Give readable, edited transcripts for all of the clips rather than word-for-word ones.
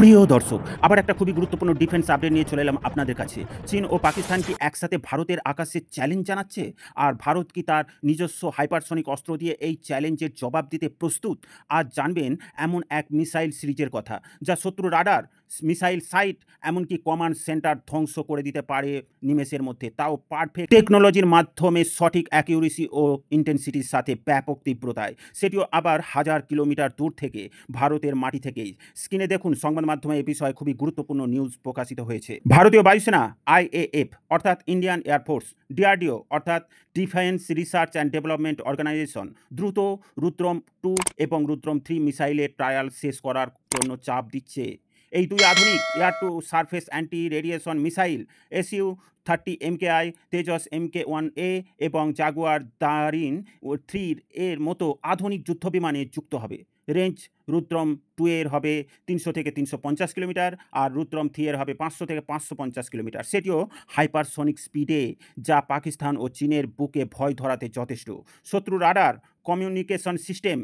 প্রিয় দর্শক, আবার একটা খুবই গুরুত্বপূর্ণ ডিফেন্স আপডেট নিয়ে চলে এলাম আপনাদের কাছে। চীন ও পাকিস্তান কি একসাথে ভারতের আকাশে চ্যালেঞ্জ জানাচ্ছে? আর ভারত কি তার নিজস্ব হাইপারসনিক অস্ত্র দিয়ে এই চ্যালেঞ্জের জবাব দিতে প্রস্তুত? আজ জানবেন এমন এক মিসাইল সিরিজের কথা, যা শত্রু রাডার, মিসাইল সাইট, এমনকি কমান্ড সেন্টার ধ্বংস করে দিতে পারে নিমেষের মধ্যে। তাও পারফেক্ট টেকনোলজির মাধ্যমে, সঠিক অ্যাকিউরেসি ও ইন্টেন্সিটির সাথে, ব্যাপক তীব্রতায়, সেটিও আবার হাজার কিলোমিটার দূর থেকে, ভারতের মাটি থেকেই। স্ক্রিনে দেখুন, সংবাদ মাধ্যমে এ বিষয়ে খুবই গুরুত্বপূর্ণ নিউজ প্রকাশিত হয়েছে। ভারতীয় বায়ুসেনা আইএএফ অর্থাৎ ইন্ডিয়ান এয়ারফোর্স, ডিআরডিও অর্থাৎ defence research and development organisation দ্রুত রুদ্রম 2 এবং রুদ্রম 3 মিসাইলের ট্রায়াল শেষ করার জন্য চাপ দিচ্ছে। এই দুই আধুনিক air to surface anti radiation missile SU-30 MKI, Tejas MK-1A এবং জাগুয়ার দারিন 3 এর মতো আধুনিক যুদ্ধবিমানে যুক্ত হবে। রেঞ্জ রুদ্রম 2 এর হবে 300 থেকে 350 কিলোমিটার, আর রুদ্রম 3 এর হবে 500 থেকে 550 কিলোমিটার। সেটিও হাইপারসনিক স্পিডে, যা পাকিস্তান ও চীনের বুকে ভয় ধরাতে যথেষ্ট। শত্রু radar, communication system,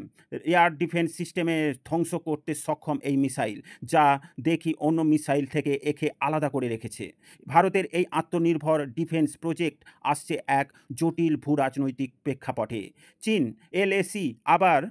air defence সিস্টেমে ধ্বংস করতে সক্ষম এই মিসাইল, যা দেখি অন্য মিসাইল থেকে একে আলাদা করে রেখেছে। ভারতের এই আত্মনির্ভর ডিফেন্স প্রজেক্ট আসছে এক জটিল ভূ রাজনৈতিক প্রেক্ষাপটে। চীন LAC আবার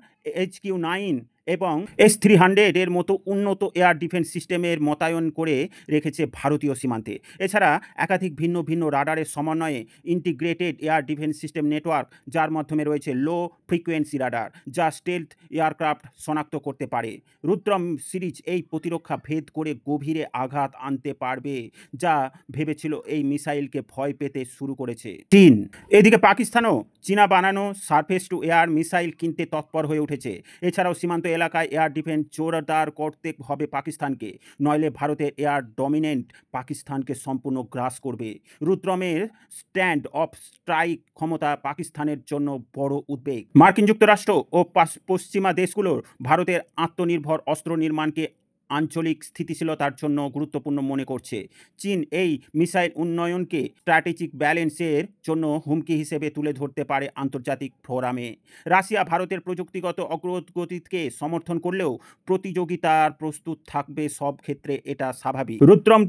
HQ-9 এবং S-300 এর মতো উন্নত এয়ার ডিফেন্স সিস্টেমের মোতায়েন করে রেখেছে ভারতীয় সীমান্তে। এছাড়া একাধিক ভিন্ন ভিন্ন রাডারের সমন্বয়ে integrated air defence system network, যার মাধ্যমে রয়েছে লো ফ্রিকোয়েন্সি রাডার, যা স্টেলথ এয়ারক্রাফট শনাক্ত করতে পারে। রুদ্রম সিরিজ এই প্রতিরক্ষা ভেদ করে গভীরে আঘাত আনতে পারবে, যা ভেবেছিল এই মিসাইলকে ভয় পেতে শুরু করেছে চীন। এদিকে পাকিস্তানও চীনা বানানো সারফেস টু এয়ার মিসাইল কিনতে তৎপর হয়ে উঠেছে। এছাড়াও সীমান্ত এলাকায় এয়ার ডিফেন্স জোরদার করতে হবে পাকিস্তানকে, নইলে ভারতের এয়ার ডমিনেন্ট পাকিস্তানকে সম্পূর্ণ গ্রাস করবে। রুদ্রমের স্ট্যান্ড অফ স্ট্রাইক ক্ষমতা পাকিস্তানের জন্য বড় উদ্বেগ। মার্কিন যুক্তরাষ্ট্র ও পশ্চিমা দেশগুলোর ভারতের আত্মনির্ভর অস্ত্র নির্মাণকে আঞ্চলিক স্থিতিশীলতার জন্য গুরুত্বপূর্ণ মনে করছে। চীন এই মিসাইল উন্নয়নকে স্ট্র্যাটেজিক ব্যালেন্সের জন্য হুমকি হিসেবে তুলে ধরতে পারে আন্তর্জাতিক ফোরামে। রাশিয়া ভারতের প্রযুক্তিগত অগ্রগতিকে সমর্থন করলেও প্রতিযোগিতার প্রস্তুত থাকবে সব ক্ষেত্রে, এটা স্বাভাবিক। রুদ্রম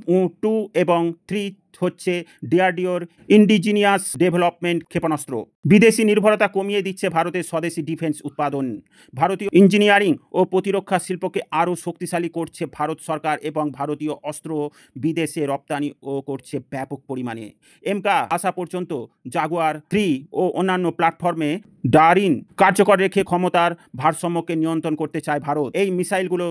2 এবং 3 হচ্ছে ডিআরডিওর ইন্ডিজিনিয়াস ডেভেলপমেন্ট ক্ষেপণাস্ত্র। বিদেশি নির্ভরতা কমিয়ে দিচ্ছে ভারতের স্বদেশি ডিফেন্স উৎপাদন। ভারতীয় ইঞ্জিনিয়ারিং ও প্রতিরক্ষা শিল্পকে আরও শক্তিশালী করছে ভারত সরকার, এবং ভারতীয় অস্ত্র বিদেশে রপ্তানিও করছে ব্যাপক পরিমাণে। এমকা আসা পর্যন্ত জাগুয়ার 3 ও অন্যান্য প্ল্যাটফর্মে দারিন কার্যকর রেখে ক্ষমতার ভারসাম্যকে নিয়ন্ত্রণ করতে চায় ভারত। এই মিসাইলগুলো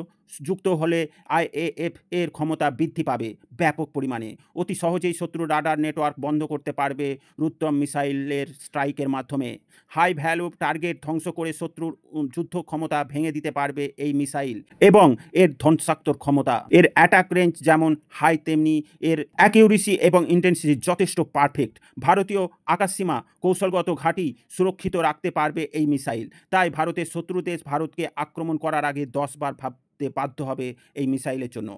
যুক্ত হলে আইএএফ এর ক্ষমতা বৃদ্ধি পাবে ব্যাপক পরিমাণে। অতি সহজেই শত্রু রাডার নেটওয়ার্ক বন্ধ করতে পারবে রুদ্রম মিসাইলের স্ট্রাইকের মাধ্যমে। হাই ভ্যালু টার্গেট ধ্বংস করে শত্রুর যুদ্ধ ক্ষমতা ভেঙে দিতে পারবে এই মিসাইল, এবং এর ধ্বংসাত্মক ক্ষমতা, এর অ্যাটাক রেঞ্জ যেমন হাই, তেমনি এর অ্যাকিউরেসি এবং ইন্টেন্সিটি যথেষ্ট পারফেক্ট। ভারতীয় আকাশসীমা কৌশলগত ঘাঁটি সুরক্ষিত রাখতে পারবে এই মিসাইল। তাই ভারতের শত্রু দেশ ভারতকে আক্রমণ করার আগে 10 বার ভাবতে বাধ্য হবে এই মিসাইলের জন্য।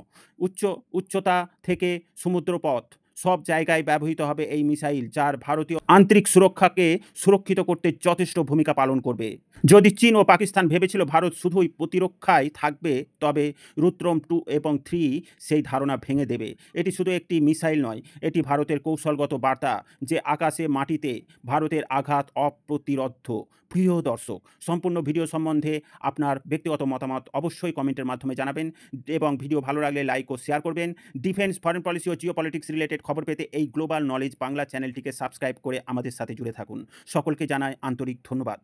উচ্চতা থেকে সমুদ্রপথ সব জায়গায় ব্যবহৃত হবে এই মিসাইল, যার ভারতীয় আন্তরিক সুরক্ষাকে সুরক্ষিত করতে যথেষ্ট ভূমিকা পালন করবে। যদি চীন ও পাকিস্তান ভেবেছিল ভারত শুধুই প্রতিরক্ষায় থাকবে, তবে রুদ্রম 2 এবং 3 সেই ধারণা ভেঙে দেবে। এটি শুধু একটি মিসাইল নয়, এটি ভারতের কৌশলগত বার্তা যে আকাশে মাটিতে ভারতের আঘাত অপ্রতিরোধ্য। প্রিয় দর্শক, সম্পূর্ণ ভিডিও সম্বন্ধে আপনার ব্যক্তিগত মতামত অবশ্যই কমেন্টের মাধ্যমে জানাবেন, এবং ভিডিও ভালো লাগলে লাইক ও শেয়ার করবেন। ডিফেন্স, ফরেন পলিসি ও জিও পলিটিক্স রিলেটেড খবর পেতে এই গ্লোবাল নলেজ বাংলা চ্যানেলটিকে সাবস্ক্রাইব করে আমাদের সাথে জুড়ে থাকুন। সকলকে জানাই আন্তরিক ধন্যবাদ।